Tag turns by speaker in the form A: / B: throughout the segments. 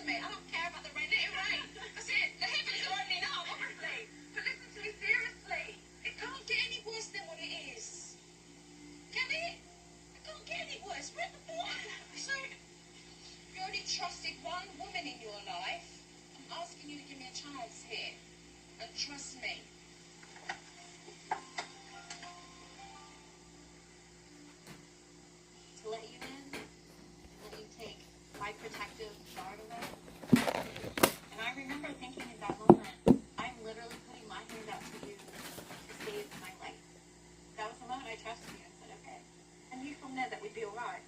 A: to me. I don't care about the rain. Let it rain. That's it. The heavens are opening up, obviously. But listen to me seriously. It can't get any worse than what it is. Can it? It can't get any worse. We're at the bottom. So, you only trusted one woman in your life. I'm asking you to give me a chance here. And trust me. To let you in, let you take my protective guard away. And I remember thinking in that moment, I'm literally putting my hand out to you to save my life. That was the moment I trusted you and said, okay. I knew from there that we'd be alright.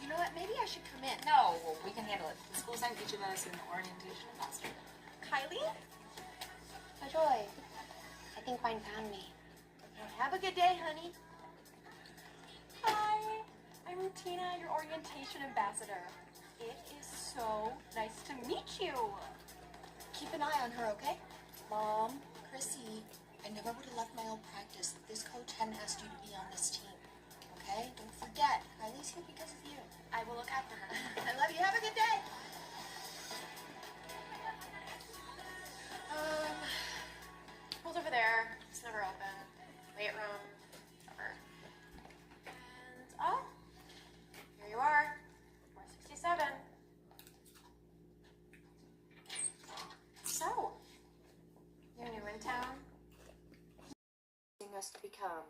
A: You know what? Maybe I should come in.
B: No, we can handle it. The school sent each of us an orientation ambassador.
A: Kylie?
C: Joy, I think Vine found me.
A: Have a good day, honey.
D: Hi, I'm Tina, your orientation ambassador. It is so nice to meet you.
C: Keep an eye on her, okay? Mom, Chrissy, I never would have left my old practice if this coach hadn't asked you to be on this team. Okay? Don't forget, Kylie's here because of you.
D: I will look after her.
C: I love you. Have a good day.
D: Pool's over there. It's never open. Weight room. Whatever. And, oh, here you are. 467. So, you're new in town?
C: Us to become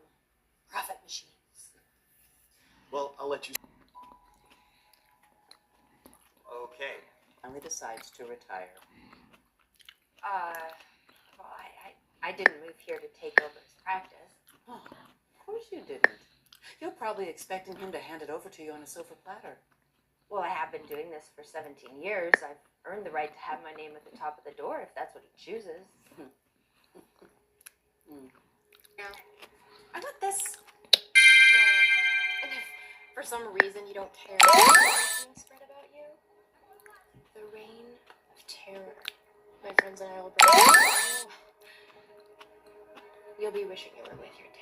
C: profit machines.
E: Well, I'll let you. Okay.
F: Finally decides to retire. Well, I didn't move here to take over his practice.
G: Oh, of course you didn't. You're probably expecting him to hand it over to you on a silver platter.
F: Well, I have been doing this for 17 years. I've earned the right to have my name at the top of the door if that's what he chooses.
D: Yeah. I want this. No. And if for some reason you don't care what's being spread about you, the reign of terror. My friends and I will bring you. You'll be wishing you were with your daddy.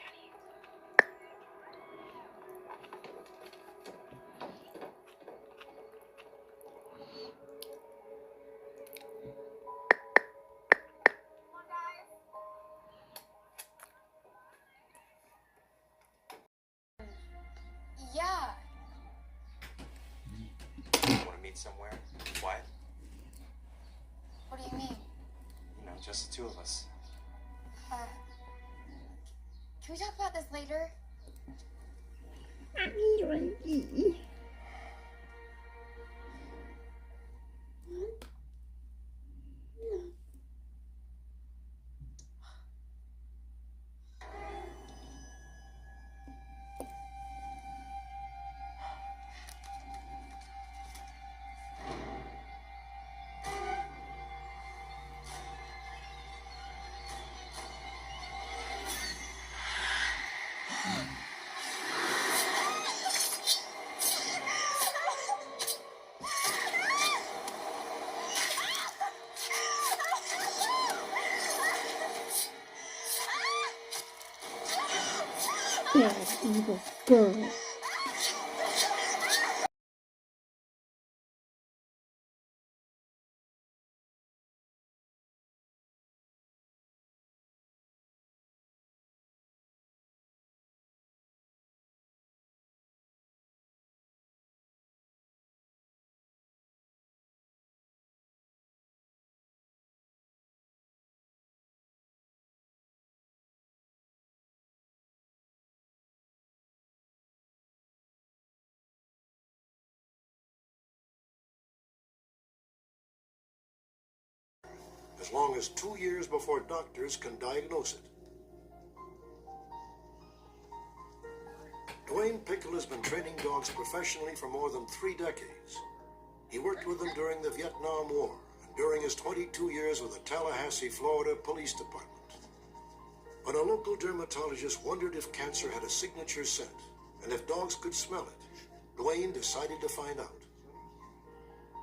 C: Yeah.
E: Want to meet somewhere? Quiet?
C: What do you mean?
E: You know, just the two of us.
C: Can we talk about this later?
H: Evil girl.
I: As long as 2 years before doctors can diagnose it. Dwayne Pickle has been training dogs professionally for more than 3 decades. He worked with them during the Vietnam War and during his 22 years with the Tallahassee, Florida Police Department. When a local dermatologist wondered if cancer had a signature scent and if dogs could smell it, Dwayne decided to find out.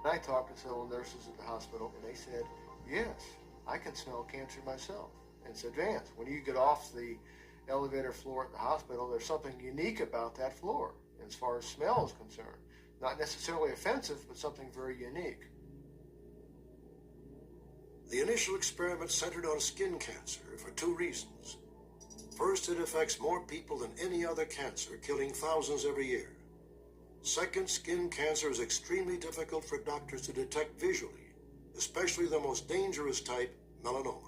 J: I talked to several nurses at the hospital, and they said, yes, I can smell cancer myself. And it's advanced. When you get off the elevator floor at the hospital, there's something unique about that floor as far as smell is concerned. Not necessarily offensive, but something very unique.
I: The initial experiment centered on skin cancer for 2 reasons. First, it affects more people than any other cancer, killing thousands every year. Second, skin cancer is extremely difficult for doctors to detect visually, especially the most dangerous type, melanoma.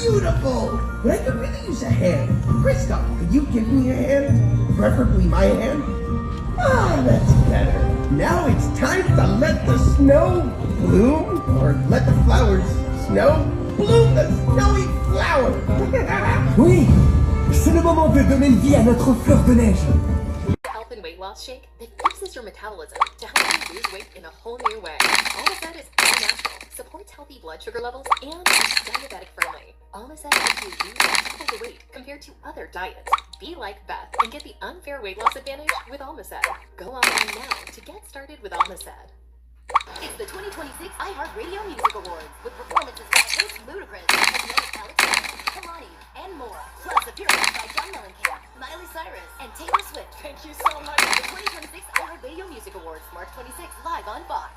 K: Beautiful! But I could really use a hand. Christoph, could you give me a hand? Preferably my hand? Ah, that's better. Now it's time to let the snow bloom, or let the flowers snow. Bloom the snowy flower!
L: Oui! C'est le moment de donner vie à notre fleur de neige.
D: Health and weight loss shake that fixes your metabolism to help you lose weight in a whole new way. Almacet is all natural, supports healthy blood sugar levels, and is diabetic friendly. Almacet helps you lose double the weight compared to other diets. Be like Beth and get the unfair weight loss advantage with Almacet. Go online now to get started with Almacet.
M: It's the 2026 iHeartRadio Music Awards with performances by host Ludacris, Alexander, Kalani, and more. Plus appearances by John Mellencamp, Miley Cyrus, and Taylor Swift. Thank you so much. The 2026 iHeartRadio Music Awards, March 26th, live on Fox.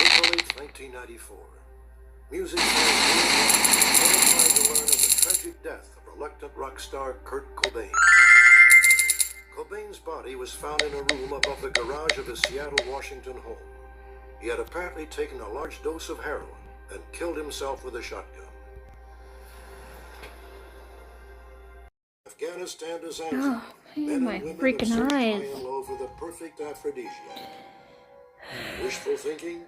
I: April 8th, 1994. Music fans horrified to learn of the tragic death of reluctant rock star Kurt Cobain. Cobain's body was found in a room above the garage of his Seattle, Washington home. He had apparently taken a large dose of heroin and killed himself with a shotgun. Afghanistan disaster.
H: Oh, man, my freaking eyes.
I: High and low for the perfect aphrodisiac. Wishful thinking?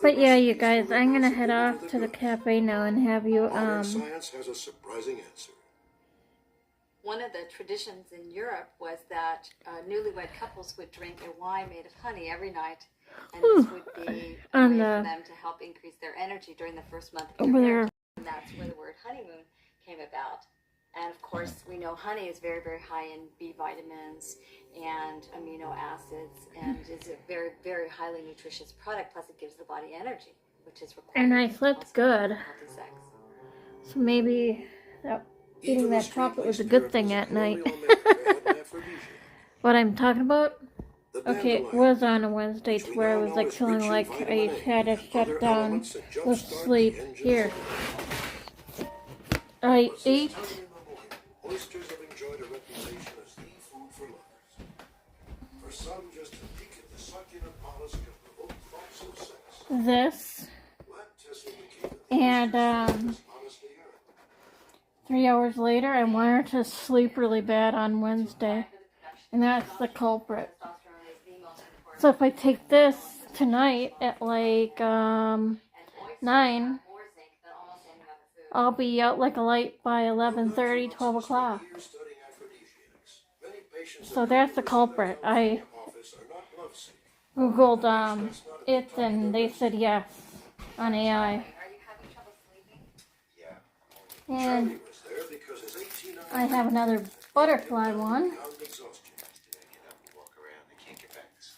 H: But yeah, you guys, I'm gonna head off to the cafe now and have you,
I: Modern science has a surprising answer.
B: One of the traditions in Europe was that newlywed couples would drink a wine made of honey every night, and this would be a way for them to help increase their energy during the first month of their marriage. And that's where the word honeymoon came about. And of course, we know honey is very, very high in B vitamins and amino acids, and is a very, very highly nutritious product. Plus, it gives the body energy, which is required.
H: And I slept good.
B: Healthy sex.
H: So maybe eating that chocolate was a good thing at night. What I'm talking about? Okay, it was on a Wednesday to where I was like feeling like I had to shut down with sleep. Here. I ate.
I: Oysters have enjoyed a reputation as the food for lovers. For some, just a peek at the succulent mollusk can provoke thoughts of sex.
H: This. And 3 hours later, I wanted to sleep really bad on Wednesday. And that's the culprit. So if I take this tonight at like 9, I'll be out like a light by 11:30, 12 o'clock. So that's the culprit. I Googled it and they said yes on AI. And I have another butterfly one.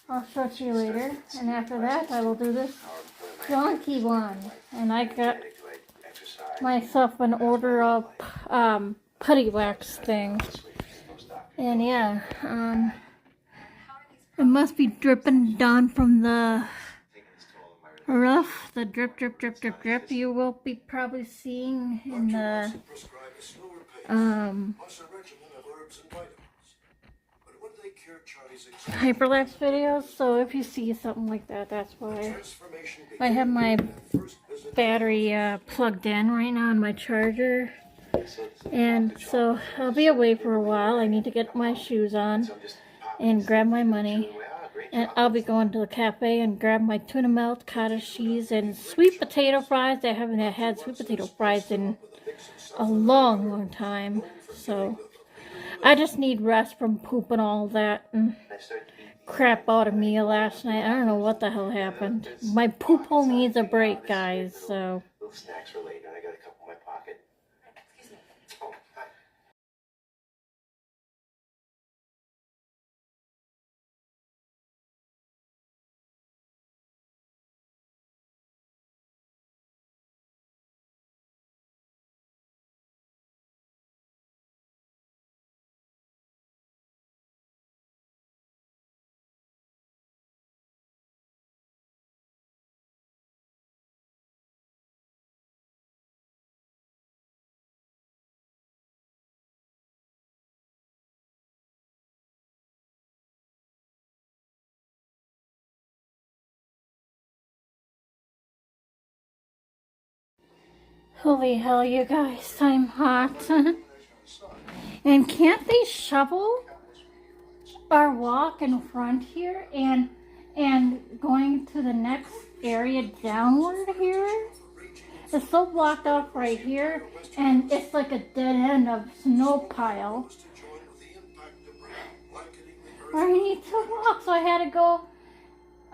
H: I'll show it to you later. And after that, I will do this donkey one. And I got myself an order of putty wax thing. And yeah, it must be dripping down from the roof. The drip, drip, drip, drip, drip. You will be probably seeing in the hyperlapse videos. So if you see something like that, that's why. I have my battery plugged in right now on my charger. And so I'll be away for a while. I need to get my shoes on and grab my money. And I'll be going to the cafe and grab my tuna melt, cottage cheese, and sweet potato fries. I haven't had sweet potato fries in a long, long time. So I just need rest from pooping all that and crap out of me last night. I don't know what the hell happened. My poop hole needs a break, guys. So.
E: Snacks for later. I got a couple in my pocket. Excuse me. Oh, hi.
H: Holy hell, you guys, I'm hot. And can't they shovel our walk in front here and going to the next area downward here? It's so blocked off right here, and it's like a dead end of snow pile. I need to walk, so I had to go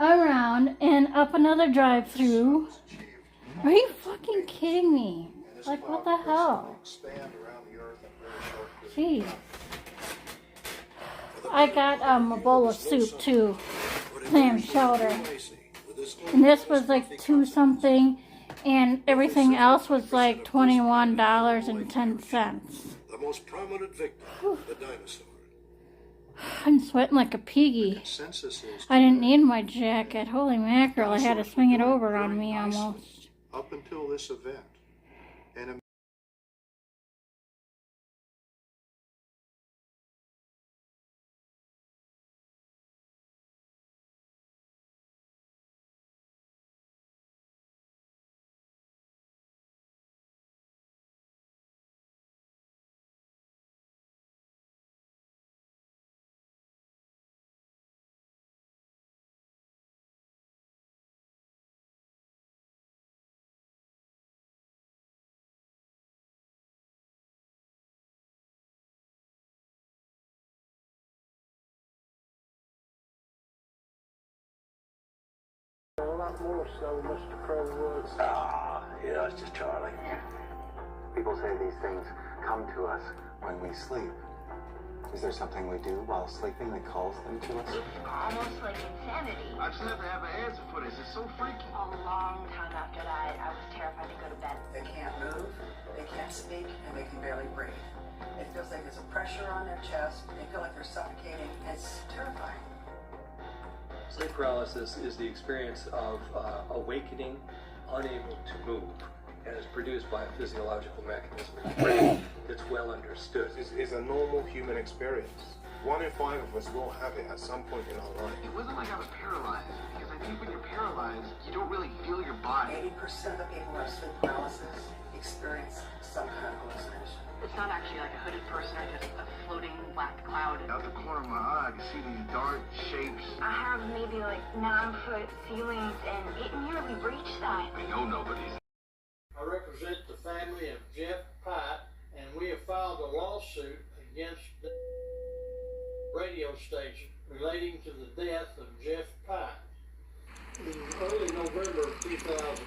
H: around and up another drive-through. Are you fucking kidding me? Like, what the hell? Jeez. I got a bowl of soup too. Clam chowder. And this was like $2 something. And everything else was like $21.10.
I: The most prominent victim, the dinosaur.
H: I'm sweating like a piggy. I didn't need my jacket. Holy mackerel, I had to swing it over on me almost.
J: Up until this event. And
I: a lot more so, Mr. Crowwood.
E: Yeah, it's just Charlie. People say these things come to us when we sleep. Is there something we do while sleeping that calls them to us?
M: It's almost like insanity.
N: I just never have an answer for this. It's so freaky.
M: A long time after that, I was terrified to go to bed.
G: They can't move, they can't speak, and they can barely breathe. It feels like there's a pressure on their chest. They feel like they're suffocating. It's terrifying.
O: Sleep paralysis is the experience of awakening, unable to move, and is produced by a physiological mechanism in the brain that's well understood.
N: It's a normal human experience. 1 in 5 of us will have it at some point in our life. It wasn't like I was paralyzed, because I think when you're paralyzed, you don't really feel your body.
G: 80% of people who have sleep paralysis experience some kind of hallucination.
P: It's not actually like a hooded person or just a floating black cloud.
N: Out the corner of my eye, I can see these dark shapes.
M: I have maybe like 9-foot ceilings, and it nearly breached that.
N: I know nobody's.
Q: I represent the family of Jeff Pite, and we have filed a lawsuit against the radio station relating to the death of Jeff Pike. In early November of 2000.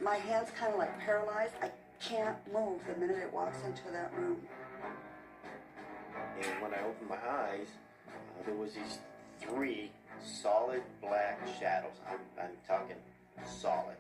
G: My hand's kind of like paralyzed. I can't move the minute it walks into that room.
R: And when I opened my eyes, there was these 3 solid black shadows. I'm talking solid.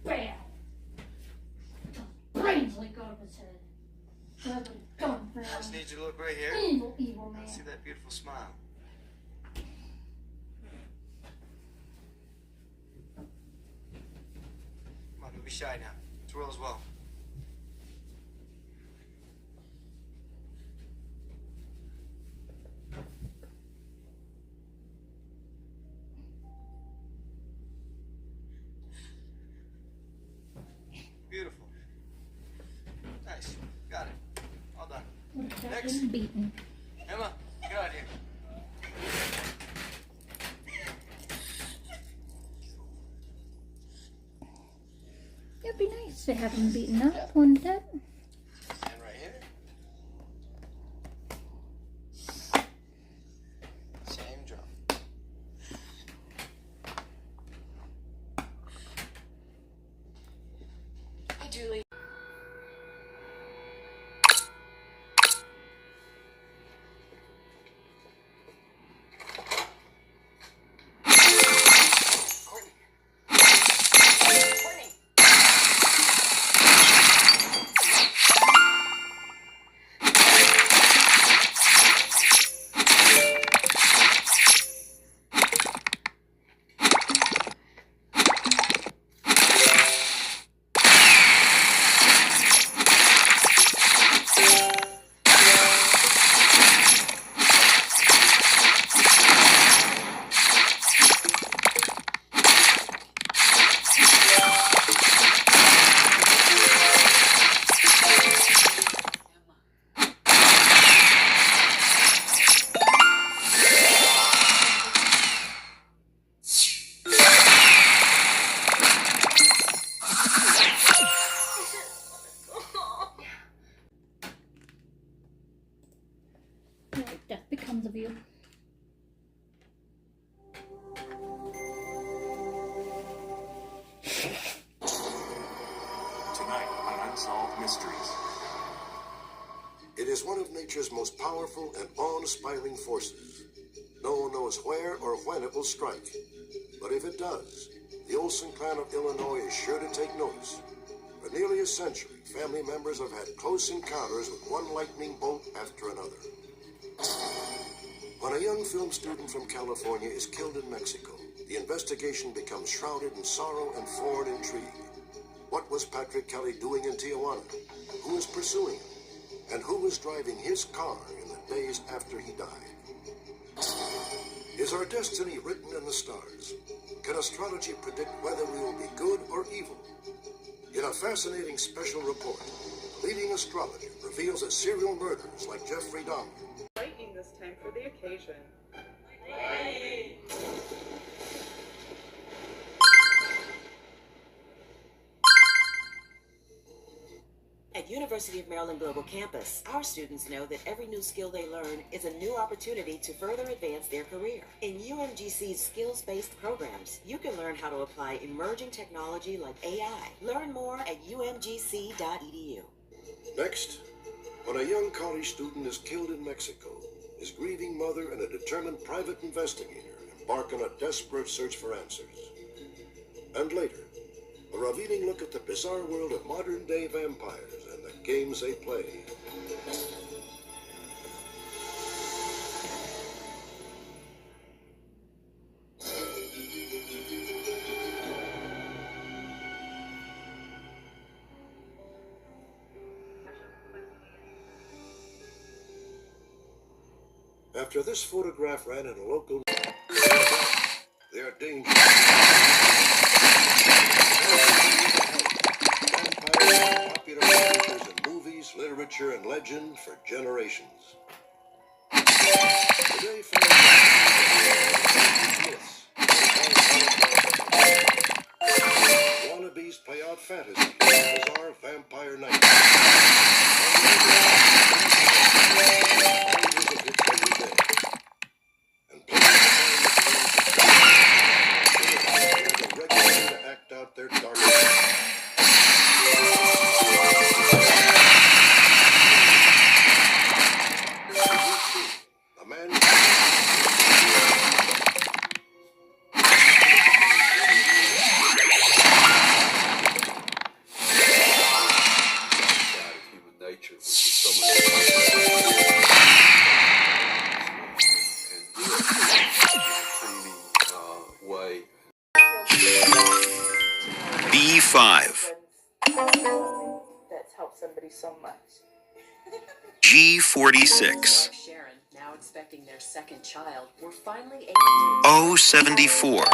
H: Bam! Brains like out of his head. Grab a gun for
R: I
H: him.
R: just need you to look right here.
H: Evil, evil man.
R: See that beautiful smile. Come on, don't be shy now. Twirl as well. Beautiful. Nice. Got it. All done. Next.
H: Beaten.
R: Emma, get out of here.
H: It'd be nice to have him beaten up, wouldn't it?
R: Stand right here. Same drum.
D: Hey, Julie.
H: Death becomes of you.
I: Tonight on Unsolved Mysteries. It is one of nature's most powerful and awe-inspiring forces. No one knows where or when it will strike. But if it does, the Olsen clan of Illinois is sure to take notice. For nearly a century, family members have had close encounters with one lightning bolt after another. When a young film student from California is killed in Mexico, the investigation becomes shrouded in sorrow and foreign intrigue. What was Patrick Kelly doing in Tijuana? Who was pursuing him? And who was driving his car in the days after he died? Is our destiny written in the stars? Can astrology predict whether we will be good or evil? In a fascinating special report, leading astrologer reveals that serial murderers like Jeffrey Dahmer.
S: Lightning this time for the occasion.
T: At University of Maryland Global Campus, our students know that every new skill they learn is a new opportunity to further advance their career. In UMGC's skills-based programs, you can learn how to apply emerging technology like AI. Learn more at umgc.edu.
I: Next, when a young college student is killed in Mexico, his grieving mother and a determined private investigator embark on a desperate search for answers. And later, a revealing look at the bizarre world of modern-day vampires and the games they play. After this photograph ran in a local... They are dangerous. Vampires are popular characters in movies, literature, and legend for generations. Today, myths. Wannabes play out fantasy in bizarre vampire night. Act out their dark a man human nature, which is someone way.
U: B5.
S: That's helped somebody so much.
U: G46.
V: Sharon, now expecting their second child, were finally able to
U: O74.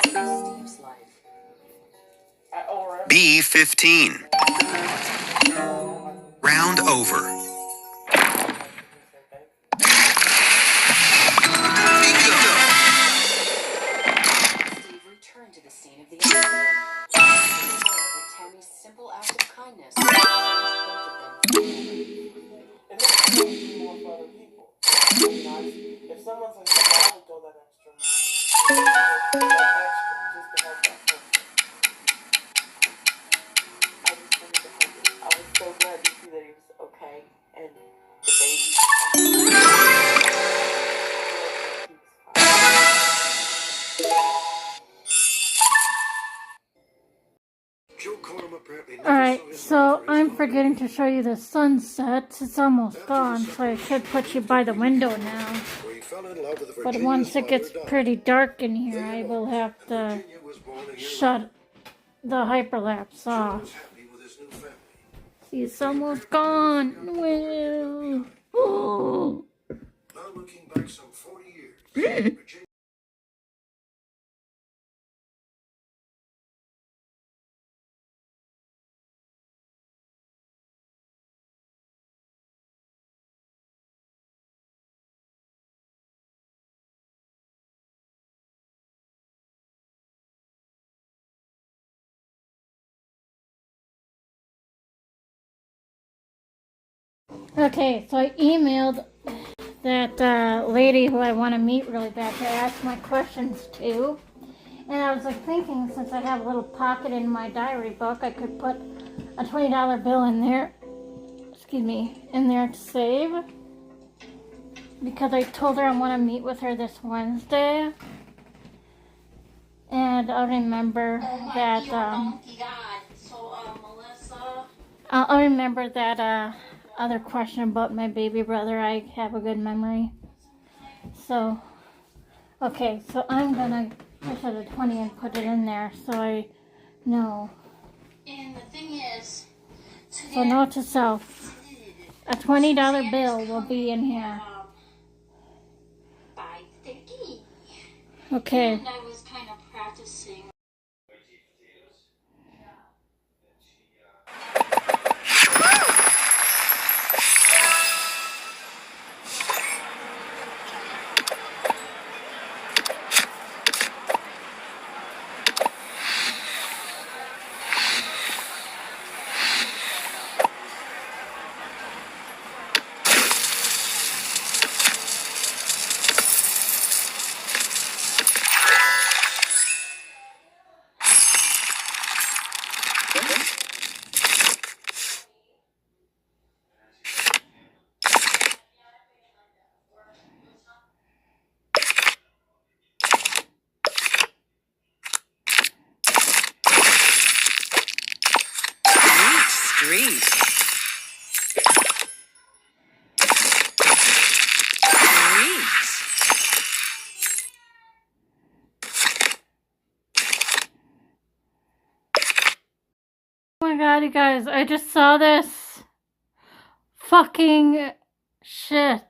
V: Steve's life.
U: B15. Round over.
V: Steve returned to the scene of the accident. That Tammy's simple act of kindness changed both of them.
S: And that's what we do more for other people. If someone's in trouble, I would go that extra mile. That extra, just to help that person. I just wanted to help him. I was so glad to see that he was okay. And the baby.
H: Alright, so I'm forgetting to show you the sunset. It's almost gone, so I should put you by the window now. But once it gets pretty dark in here, I will have to shut the hyperlapse off. See, it's almost gone. Well, oh.
I: Now looking back some 40 years.
H: Okay, so I emailed that lady who I want to meet really bad to ask my questions to. And I was like thinking, since I have a little pocket in my diary book, I could put a $20 bill in there, in there to save. Because I told her I want to meet with her this Wednesday. And I'll remember that, I'll remember that other question about my baby brother. I have a good memory. So, okay, so I'm gonna push out a 20 and put it in there so I know.
C: And the thing is,
H: So note to self, a $20 bill will be in here.
C: by thinking.
H: Okay.
C: And I was kind of practicing.
A: Street.
H: Oh my god, you guys, I just saw this. Fucking shit.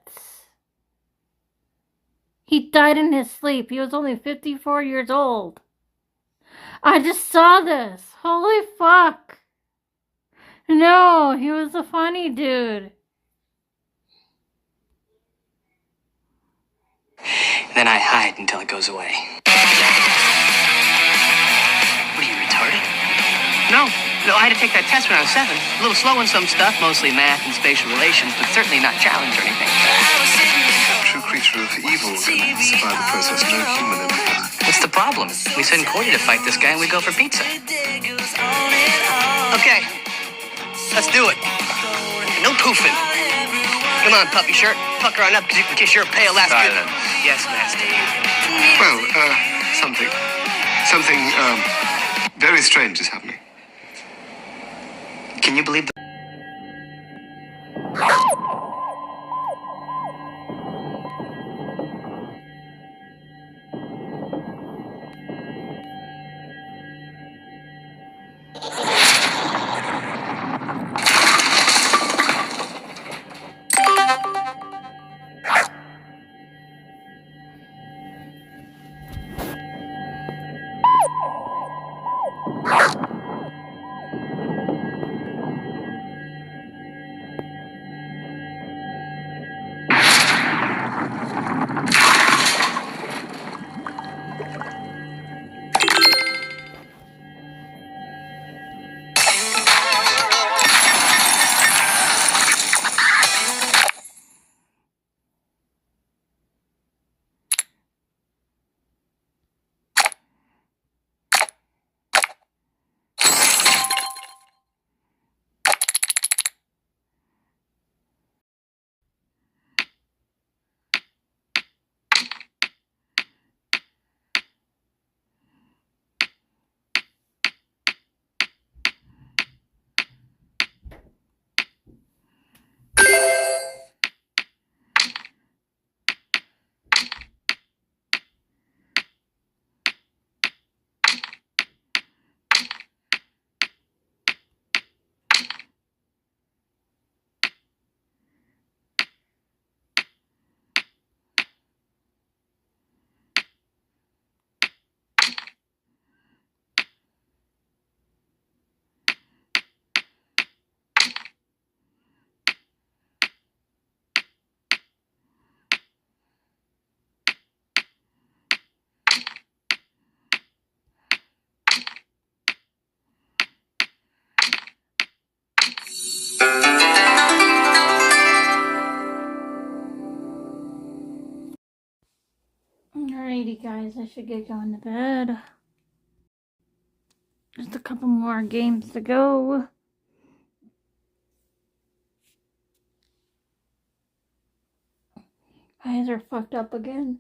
H: He died in his sleep. He was only 54 years old. I just saw this. Holy fuck. No, he was a funny dude.
A: Then I hide until it goes away. What are you, retarded? No, I had to take that test when I was 7. A little slow on some stuff, mostly math and spatial relations, but certainly not challenged or anything.
N: True creature of evil can survive the process, no human empire.
A: What's the problem? We send Cordy to fight this guy and we go for pizza. Okay, let's do it. No poofing. Come on, puppy shirt. Pucker on up in case you're a pale last year. Yes, master.
N: Well, something very strange is happening.
A: Can you believe
H: Alrighty, guys, I should get going to bed. Just a couple more games to go. Eyes are fucked up again.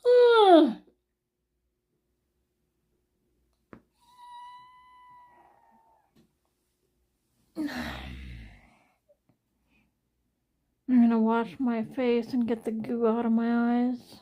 H: Ugh. I'm gonna wash my face and get the goo out of my eyes.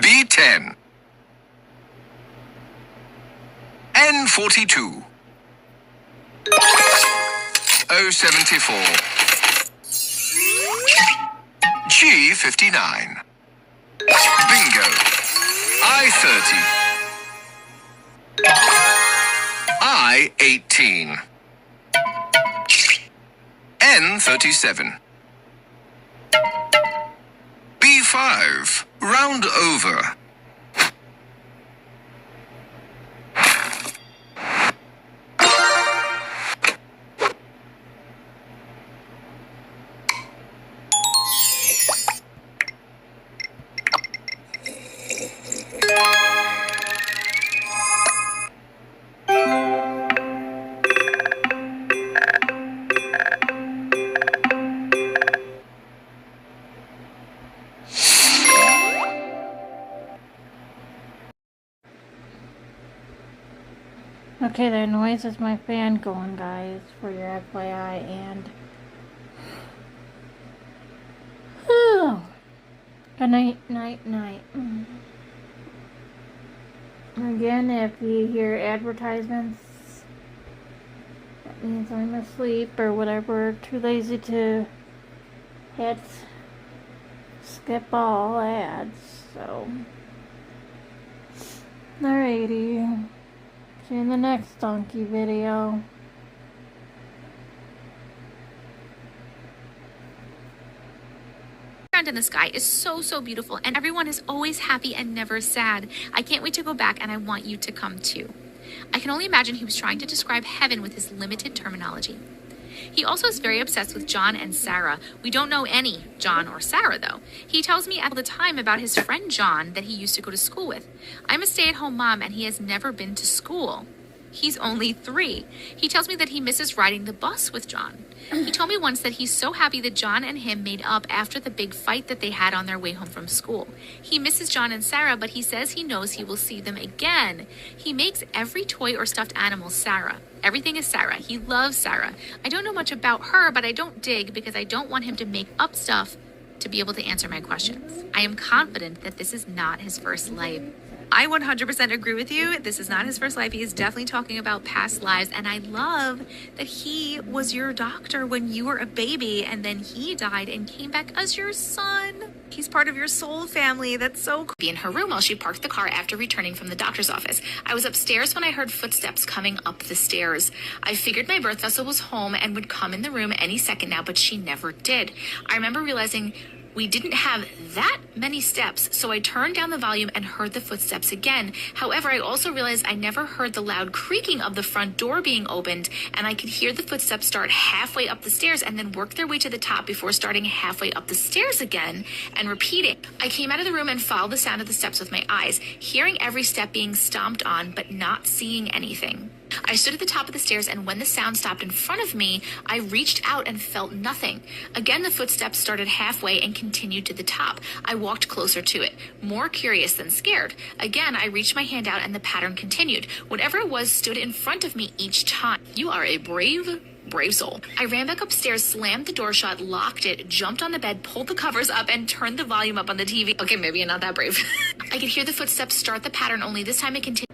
U: B10. N42. O74. G59. Bingo. I30. I18. N37. B5. Round over.
H: Okay, that noise is my fan going, guys, for your FYI, and good night, night, night. Again, if you hear advertisements, that means I'm asleep or whatever, too lazy to skip all ads, so alrighty. See you in the next donkey video.
F: In the sky is so beautiful, and everyone is always happy and never sad. I can't wait to go back, and I want you to come too. I can only imagine he was trying to describe heaven with his limited terminology. He also is very obsessed with John and Sarah. We don't know any John or Sarah, though. He tells me all the time about his friend John that he used to go to school with. I'm a stay-at-home mom, and he has never been to school. He's only 3. He tells me that he misses riding the bus with John. He told me once that he's so happy that John and him made up after the big fight that they had on their way home from school. He misses John and Sarah, but he says he knows he will see them again. He makes every toy or stuffed animal Sarah. Everything is Sarah. He loves Sarah. I don't know much about her, but I don't dig because I don't want him to make up stuff to be able to answer my questions. I am confident that this is not his first life. I 100% agree with you. This is not his first life. He is definitely talking about past lives. And I love that he was your doctor when you were a baby and then he died and came back as your son. He's part of your soul family. That's so cool. Be in her room while she parked the car after returning from the doctor's office. I was upstairs when I heard footsteps coming up the stairs. I figured my birth vessel was home and would come in the room any second now, but she never did. I remember realizing we didn't have that many steps, so I turned down the volume and heard the footsteps again. However, I also realized I never heard the loud creaking of the front door being opened, and I could hear the footsteps start halfway up the stairs and then work their way to the top before starting halfway up the stairs again and repeating. I came out of the room and followed the sound of the steps with my eyes, hearing every step being stomped on, but not seeing anything. I stood at the top of the stairs, and when the sound stopped in front of me, I reached out and felt nothing. Again, the footsteps started halfway and continued to the top. I walked closer to it, more curious than scared. Again, I reached my hand out, and the pattern continued. Whatever it was stood in front of me each time. You are a brave soul. I ran back upstairs, slammed the door shut, locked it, jumped on the bed, pulled the covers up, and turned the volume up on the TV. Okay, maybe you're not that brave. I could hear the footsteps start the pattern, only this time it continued.